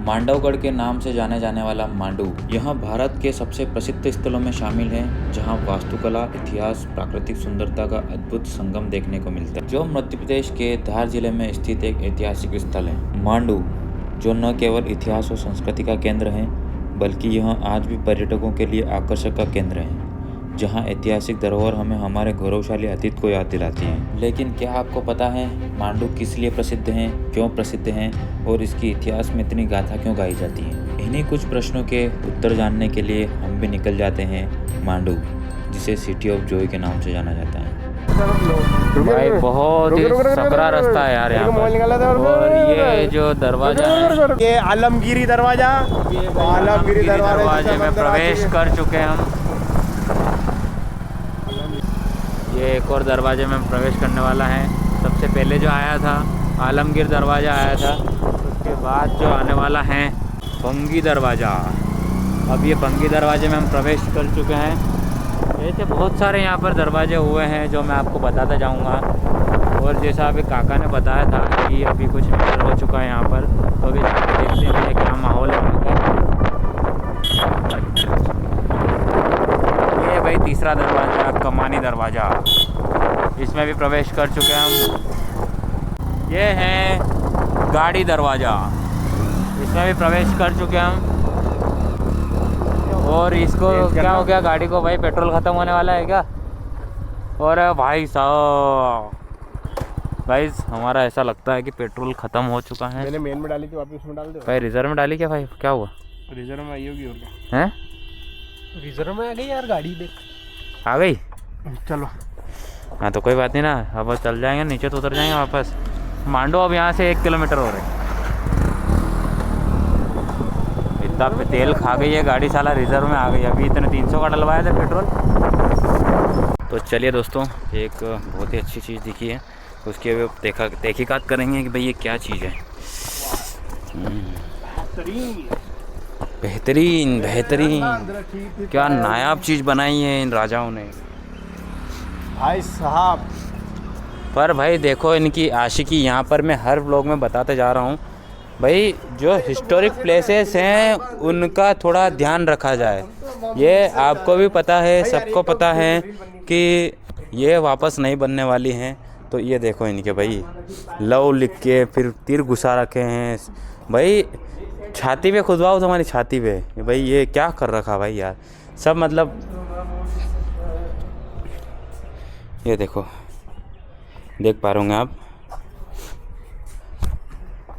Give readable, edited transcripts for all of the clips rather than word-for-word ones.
मांडवगढ़ के नाम से जाने जाने वाला मांडू यह भारत के सबसे प्रसिद्ध स्थलों में शामिल है, जहां वास्तुकला, इतिहास, प्राकृतिक सुंदरता का अद्भुत संगम देखने को मिलता है, जो मध्य प्रदेश के धार जिले में स्थित एक ऐतिहासिक स्थल है। मांडू, जो न केवल इतिहास और संस्कृति का केंद्र है, बल्कि यह आज भी पर्यटकों के लिए आकर्षक का केंद्र है, जहां ऐतिहासिक धरोहर हमें हमारे गौरवशाली अतीत को याद दिलाती हैं। लेकिन क्या आपको पता है मांडू किस लिए प्रसिद्ध हैं, क्यों प्रसिद्ध हैं और इसकी इतिहास में इतनी गाथा क्यों गाई जाती है? इन्हीं कुछ प्रश्नों के उत्तर जानने के लिए हम भी निकल जाते हैं मांडू, जिसे सिटी ऑफ जॉय के नाम से जाना जाता है। भाई बहुत ही सकरा रास्ता है यार यहाँ पर। और ये जो दरवाजा है, ये आलमगिरी दरवाजा, आलमगिरी दरवाजे में प्रवेश कर चुके हैं हम। ये एक और दरवाजे में प्रवेश करने वाला है। सबसे पहले जो आया था आलमगीर दरवाज़ा आया था, उसके बाद जो आने वाला है भंगी दरवाज़ा। अब ये भंगी दरवाजे में हम प्रवेश कर चुके हैं। ऐसे बहुत सारे यहाँ पर दरवाजे हुए हैं जो मैं आपको बताता जाऊँगा। और जैसा अभी काका ने बताया था कि अभी कुछ महल हो चुका है यहाँ पर, तो अभी देखते हैं क्या माहौल है वहाँ का। ये भाई तीसरा दरवाज़ा, कमानी दरवाज़ा, इसमें भी प्रवेश कर चुके हैं हम। ये है गाड़ी दरवाज़ा, इसमें भी प्रवेश कर चुके हैं हम। और इसको क्या हो गया गाड़ी को भाई, पेट्रोल ख़त्म होने वाला है क्या? और भाई साहब, भाई हमारा ऐसा लगता है कि पेट्रोल ख़त्म हो चुका है। मैंने मेन में डाली थी, वापस उसमें डाल दो भाई। रिजर्व में डाली क्या भाई? क्या हुआ? रिजर्व में आई होगी और क्या हैं? रिजर्व में आ गई यार गाड़ी, देख आ गई। चलो हाँ तो कोई बात नहीं ना, अब चल जाएंगे, नीचे तो उतर जाएंगे वापस। मांडो अब यहाँ से 1 किलोमीटर हो रहे। इतना तेल खा गई है गाड़ी, साला रिजर्व में आ गई। अभी इतने 300 का डलवाया था पेट्रोल। तो चलिए दोस्तों, एक बहुत ही अच्छी चीज़ दिखी है, उसकी तहकीकात करेंगे कि भाई ये क्या चीज़ है। बेहतरीन बेहतरीन, क्या नायाब चीज़ बनाई है इन राजाओं ने भाई साहब। पर भाई देखो इनकी आशिकी, यहाँ पर मैं हर व्लॉग में बताते जा रहा हूँ भाई, जो हिस्टोरिक प्लेसेस हैं उनका थोड़ा ध्यान रखा जाए। ये आपको भी पता है, सबको पता है कि ये वापस नहीं बनने वाली हैं। तो ये देखो इनके भाई लव लिख के फिर तीर घुसा रखे हैं भाई, छाती पे खुदवाओ तुम्हारी छाती पे भाई। ये क्या कर रखा भाई यार सब, मतलब ये देखो, देख पा रहे आप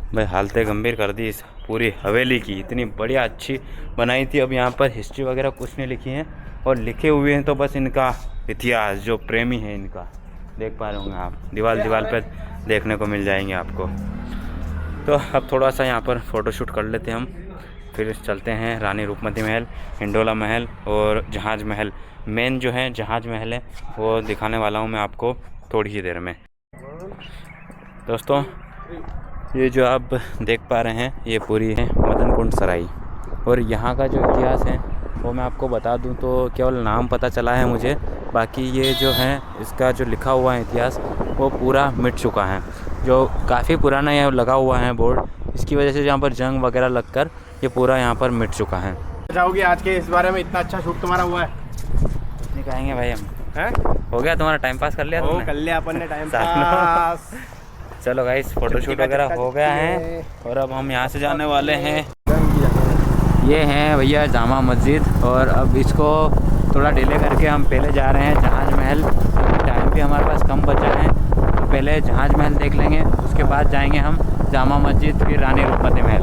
भाई, हालतें गंभीर कर दी इस पूरी हवेली की। इतनी बढ़िया अच्छी बनाई थी। अब यहाँ पर हिस्ट्री वगैरह कुछ नहीं लिखी है, और लिखे हुए हैं तो बस इनका इतिहास, जो प्रेमी है इनका, देख पा रहे होंगे आप, दीवार पर देखने को मिल जाएंगे आपको। तो अब थोड़ा सा यहाँ पर फ़ोटोशूट कर लेते हैं हम, फिर चलते हैं रानी रूपमती महल, हिंडोला महल और जहाज़ महल। मेन जो है जहाज़ महल है वो दिखाने वाला हूँ मैं आपको थोड़ी ही देर में। दोस्तों ये जो आप देख पा रहे हैं ये पूरी है मदन कुंड सराय, और यहाँ का जो इतिहास है वो मैं आपको बता दूं तो केवल नाम पता चला है मुझे, बाकी ये जो है इसका जो लिखा हुआ है इतिहास वो पूरा मिट चुका है। जो काफ़ी पुराना ये लगा हुआ है बोर्ड, इसकी वजह से यहाँ पर जंग वगैरह लगकर ये पूरा यहाँ पर मिट चुका है। जाओगे आज के इस बारे में, इतना अच्छा शूट तुम्हारा हुआ है, नहीं कहेंगे भाई हम हैं? हो गया तुम्हारा टाइम पास कर लिया तुमने? कर लिया अपन ने टाइम पास। चलो गाइस, फोटोशूट वगैरह हो गया है और अब हम यहाँ से जाने वाले हैं। ये हैं भैया जामा मस्जिद, और अब इसको थोड़ा डिले करके हम पहले जा रहे हैं जहाज़ महल। टाइम भी हमारे पास कम बचा है, तो पहले जहाज़ महल देख लेंगे, उसके बाद जाएंगे हम जामा मस्जिद, फिर रानी रूपमती महल।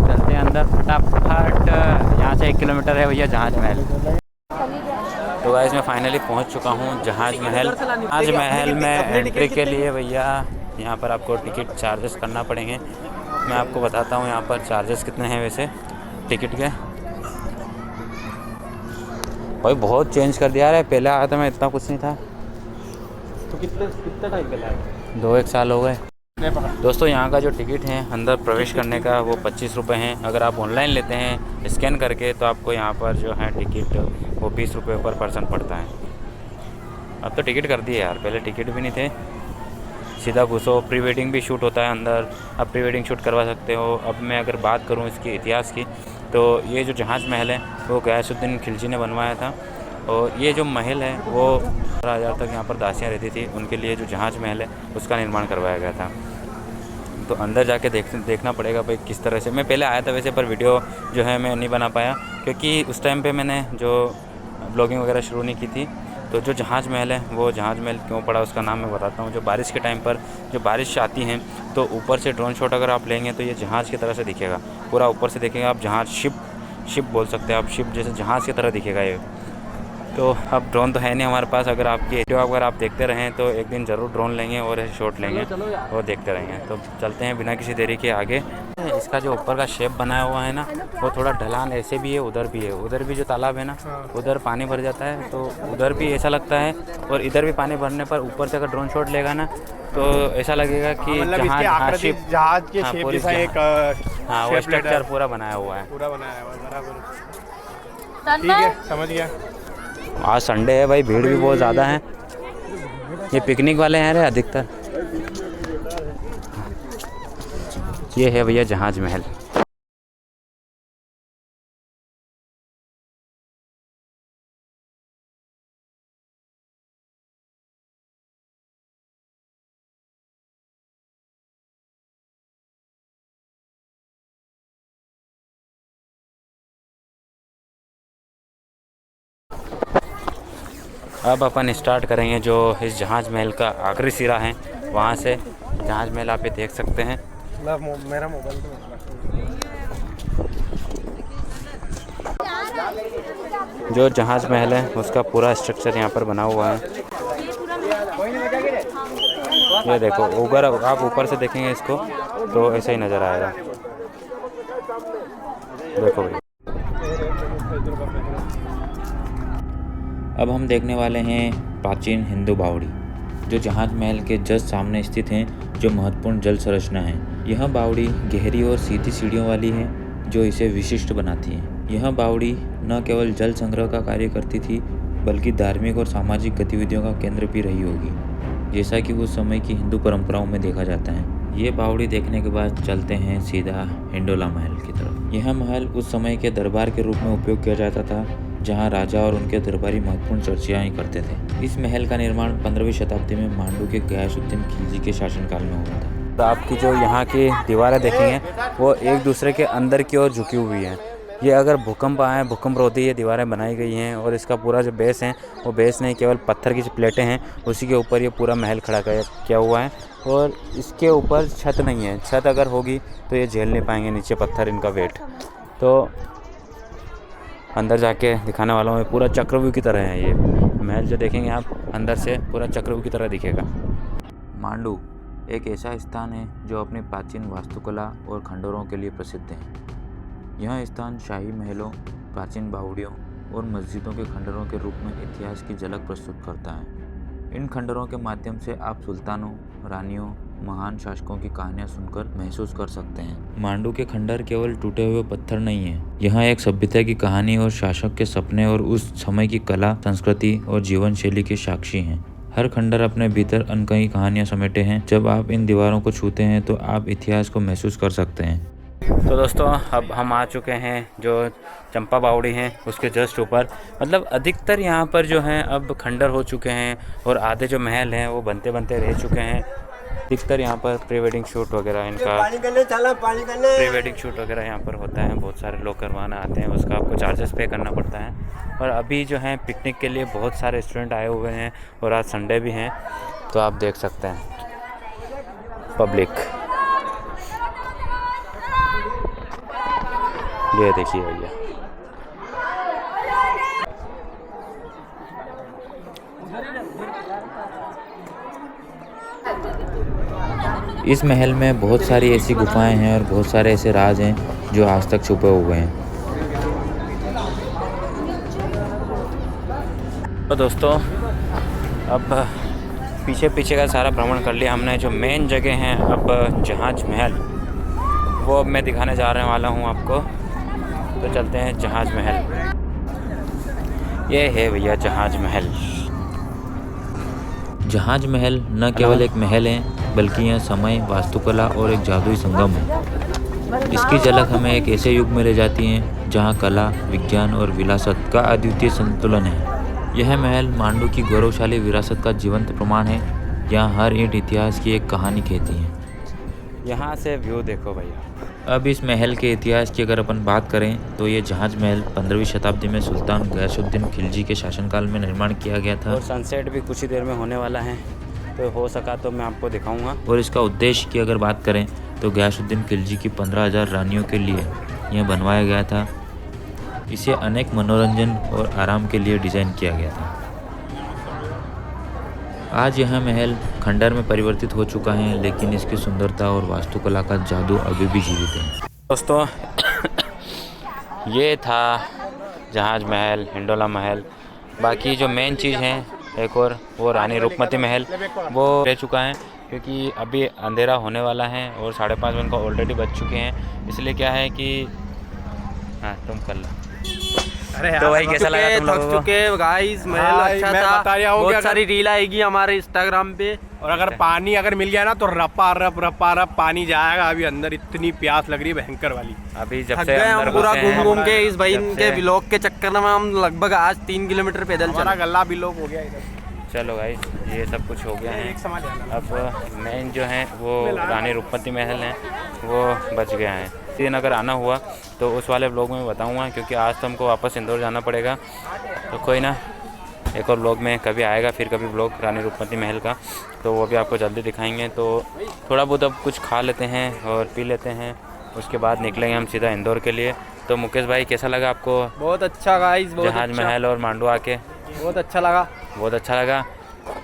चलते हैं अंदर फटाफट, यहाँ से 1 किलोमीटर है भैया जहाज़ महल। तो गाइस मैं फाइनली पहुंच चुका हूं जहाज़ महल। जहाज़ महल में एंट्री के लिए भैया यहां पर आपको टिकट चार्जेस करना पड़ेंगे। मैं आपको बताता हूं यहां पर चार्जेस कितने हैं वैसे टिकट के। भाई बहुत चेंज कर दिया है, पहले आया था मैं इतना कुछ नहीं था। तो कितना टाइम पहले आया? 2-1 साल हो गए। दोस्तों यहाँ का जो टिकट है अंदर प्रवेश करने का वो 25 रुपये हैं। अगर आप ऑनलाइन लेते हैं स्कैन करके तो आपको यहाँ पर जो है टिकट वो 20 रुपये पर पर्सन पड़ता है। अब तो टिकट कर दिए यार, पहले टिकट भी नहीं थे। सीधा घुसो। प्री वेडिंग भी शूट होता है अंदर, आप प्री वेडिंग शूट करवा सकते हो। अब मैं अगर बात करूँ इसके इतिहास की, तो ये जो जहाज महल है वो गयासुद्दीन खिलजी ने बनवाया था। और ये जो महल है वो 15,000 तक यहाँ पर दासियाँ रहती थी, उनके लिए जो जहाज महल है उसका निर्माण करवाया गया था। तो अंदर जाके देखना पड़ेगा भाई किस तरह से। मैं पहले आया था वैसे, पर वीडियो जो है मैं नहीं बना पाया, क्योंकि उस टाइम पे मैंने जो ब्लॉगिंग वगैरह शुरू नहीं की थी। तो जो जहाज महल है वो जहाज महल क्यों पड़ा उसका नाम मैं बताता हूँ। जो बारिश के टाइम पर जो बारिश आती हैं तो ऊपर से ड्रोन शॉट अगर आप लेंगे तो ये जहाज़ की तरह से दिखेगा। पूरा ऊपर से देखेंगे आप, जहाज शिप बोल सकते हैं आप, शिप जैसे जहाज़ की तरह दिखेगा ये। तो अब ड्रोन तो है नहीं हमारे पास। अगर आपकी वीडियो अगर आप देखते रहें तो एक दिन ज़रूर ड्रोन लेंगे और ऐसे शॉट लेंगे और देखते रहेंगे। तो चलते हैं बिना किसी देरी के आगे। इसका जो ऊपर का शेप बनाया हुआ है ना, वो थोड़ा ढलान ऐसे भी है, उधर भी है। उधर भी जो तालाब है ना, उधर पानी भर जाता है, तो उधर भी ऐसा लगता है। और इधर भी पानी भरने पर ऊपर से अगर ड्रोन शॉट लेगा ना तो ऐसा लगेगा कि जहाज के शेप जैसा एक वो स्ट्रक्चर पूरा बनाया हुआ है। ठीक है, समझ गया। आज संडे है भाई, भीड़ भी बहुत ज़्यादा है। ये पिकनिक वाले हैं रे अधिकतर। ये है भैया जहाज महल। अब अपन स्टार्ट करेंगे जो इस जहाज महल का आखिरी सिरा है, वहाँ से जहाज महल आप ये देख सकते हैं। मेरा मोबाइल जो जहाज महल है उसका पूरा स्ट्रक्चर यहाँ पर बना हुआ है। ये देखो, अगर आप ऊपर से देखेंगे इसको तो ऐसा ही नज़र आएगा। देखो भाई। अब हम देखने वाले हैं प्राचीन हिंदू बावड़ी, जो जहाज महल के जस्ट सामने स्थित हैं, जो महत्वपूर्ण जल संरचना है। यह बावड़ी गहरी और सीधी सीढ़ियों वाली है, जो इसे विशिष्ट बनाती है। यह बावड़ी न केवल जल संग्रह का कार्य करती थी, बल्कि धार्मिक और सामाजिक गतिविधियों का केंद्र भी रही होगी, जैसा कि उस समय की हिंदू परंपराओं में देखा जाता है। ये बावड़ी देखने के बाद चलते हैं सीधा हिंडोला महल की तरफ। यह महल उस समय के दरबार के रूप में उपयोग किया जाता था, जहां राजा और उनके दरबारी महत्वपूर्ण चर्चाएं करते थे। इस महल का निर्माण 15वीं शताब्दी में मांडू के गयासुद्दीन खिलजी के शासनकाल में हुआ था। तो आपकी जो यहाँ की दीवारें देखेंगे वो एक दूसरे के अंदर की ओर झुकी हुई हैं। ये अगर भूकंप आए, भूकंप रोधी ये दीवारें बनाई गई हैं। और इसका पूरा जो बेस है वो बेस नहीं, केवल पत्थर की जो प्लेटें हैं उसी के ऊपर ये पूरा महल खड़ा किया हुआ है। और इसके ऊपर छत नहीं है। छत अगर होगी तो ये झेल नहीं पाएंगे नीचे पत्थर, इनका वेट। तो अंदर जाके दिखाने वाला हूँ। पूरा चक्रव्यूह की तरह है ये महल। जो देखेंगे आप अंदर से पूरा चक्रव्यूह की तरह दिखेगा। मांडू एक ऐसा स्थान है जो अपनी प्राचीन वास्तुकला और खंडरों के लिए प्रसिद्ध है। यह स्थान शाही महलों, प्राचीन बावड़ियों और मस्जिदों के खंडरों के रूप में इतिहास की झलक प्रस्तुत करता है। इन खंडरों के माध्यम से आप सुल्तानों, रानियों, महान शासकों की कहानियां सुनकर महसूस कर सकते हैं। मांडू के खंडर केवल टूटे हुए पत्थर नहीं है, यहाँ एक सभ्यता की कहानी और शासक के सपने और उस समय की कला, संस्कृति और जीवन शैली के साक्षी हैं। हर खंडर अपने भीतर अनकही कहानियां समेटे हैं। जब आप इन दीवारों को छूते हैं तो आप इतिहास को महसूस कर सकते हैं। तो दोस्तों, अब हम आ चुके हैं जो चंपा बावड़ी हैं उसके जस्ट ऊपर। मतलब अधिकतर यहाँ पर जो हैं अब खंडर हो चुके हैं और आधे जो महल हैं वो बनते बनते रह चुके हैं। अधिकतर यहाँ पर प्री वेडिंग शूट वगैरह, इनका प्री वेडिंग शूट वगैरह यहाँ पर होता है। बहुत सारे लोग करवाना आते हैं, उसका आपको चार्जेस पे करना पड़ता है। और अभी जो है पिकनिक के लिए बहुत सारे स्टूडेंट आए हुए हैं और आज संडे भी हैं, तो आप देख सकते हैं पब्लिक। ये देखिए भैया, इस महल में बहुत सारी ऐसी गुफाएं हैं और बहुत सारे ऐसे राज हैं जो आज तक छुपे हुए हैं। तो दोस्तों, अब पीछे का सारा भ्रमण कर लिया हमने। जो मेन जगह हैं अब जहाज महल, वो अब मैं दिखाने जा रहे वाला हूँ आपको। तो चलते हैं जहाज महल। ये है भैया जहाज महल। जहाज महल न केवल एक महल है बल्कि यह समय, वास्तुकला और एक जादुई संगम है। इसकी झलक हमें एक ऐसे युग में ले जाती है जहाँ कला, विज्ञान और विरासत का अद्वितीय संतुलन है। यह महल मांडू की गौरवशाली विरासत का जीवंत प्रमाण है। यहाँ हर ईंट इतिहास की एक कहानी कहती है। यहाँ से व्यू देखो भैया। अब इस महल के इतिहास की अगर अपन बात करें तो ये जहाज महल 15वीं शताब्दी में सुल्तान गयासुद्दीन खिलजी के शासनकाल में निर्माण किया गया था। और सनसेट भी कुछ ही देर में होने वाला है, तो हो सका तो मैं आपको दिखाऊंगा। और इसका उद्देश्य की अगर बात करें तो गयासुद्दीन खिलजी की 15,000 रानियों के लिए यह बनवाया गया था। इसे अनेक मनोरंजन और आराम के लिए डिज़ाइन किया गया था। आज यह महल खंडर में परिवर्तित हो चुका है, लेकिन इसकी सुंदरता और वास्तुकला का जादू अभी भी जीवित है। दोस्तों ये था जहाज महल, हिंडोला महल। बाकी जो मेन चीज़ है एक और, वो रानी रूपमती महल, वो रह चुका है क्योंकि अभी अंधेरा होने वाला है और 5:30 बजे का ऑलरेडी बज चुके हैं। इसलिए क्या है कि हाँ तुम कर लो। अरे तो भाई कैसा लगा तुम लोगों को? चुके गाइस, महल अच्छा मैं था। बता रहा हूँ कि बहुत अगर- सारी रील आएगी हमारे इंस्टाग्राम पे। और अगर पानी अगर मिल गया ना तो रपा रप पानी जाएगा। अभी अंदर इतनी प्यास लग रही है भयंकर वाली। अभी जब थक से गए हम अंदर पूरा घुसे हैं, घूम के इस भाई जब के से- व्लॉग के चक्कर में हम लगभग आज 3 किलोमीटर पैदल हमारा चले। गला भी लोग हो गया इधर। चलो गाइस ये सब कुछ हो गया है। एक संभाल लेना। अब मेन जो है वो रानी रूपमती महल है, वो बच गया है। दिन अगर आना हुआ तो उस वाले ब्लॉग में बताऊंगा, क्योंकि आज तो हमको वापस इंदौर जाना पड़ेगा। तो कोई ना, एक और ब्लॉग में कभी आएगा, फिर कभी ब्लॉग रानी रूपमती महल का, तो वो भी आपको जल्दी दिखाएंगे। तो थोड़ा बहुत अब कुछ खा लेते हैं और पी लेते हैं, उसके बाद निकलेंगे हम सीधा इंदौर के लिए। तो मुकेश भाई कैसा लगा आपको बहुत अच्छा गाइस, बहुत जहाज अच्छा, महल और मांडू आके? बहुत अच्छा लगा। बहुत अच्छा लगा।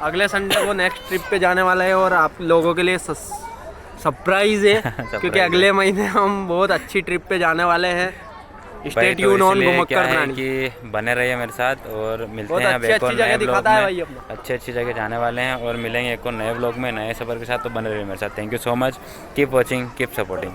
अगले संडे को नेक्स्ट ट्रिप पे जाने वाला है और आप लोगों के लिए सरप्राइज है क्योंकि अगले महीने हम बहुत अच्छी ट्रिप पे जाने वाले हैं। भाई स्टे तो ट्यून ऑन इसलिए क्या घुमक्कर है प्राणी। कि बने रहिए मेरे साथ और मिलते बहुत हैं अब एक और अच्छी-अच्छी नए जगह ब्लॉग दिखाता है में। भाई अपना। अच्छी जगह जाने वाले हैं और मिलेंगे एक और नए ब्लॉग में नए सफ़र के साथ। तो बने रहिए मेरे साथ। Thank you so much. Keep watching, keep supporting.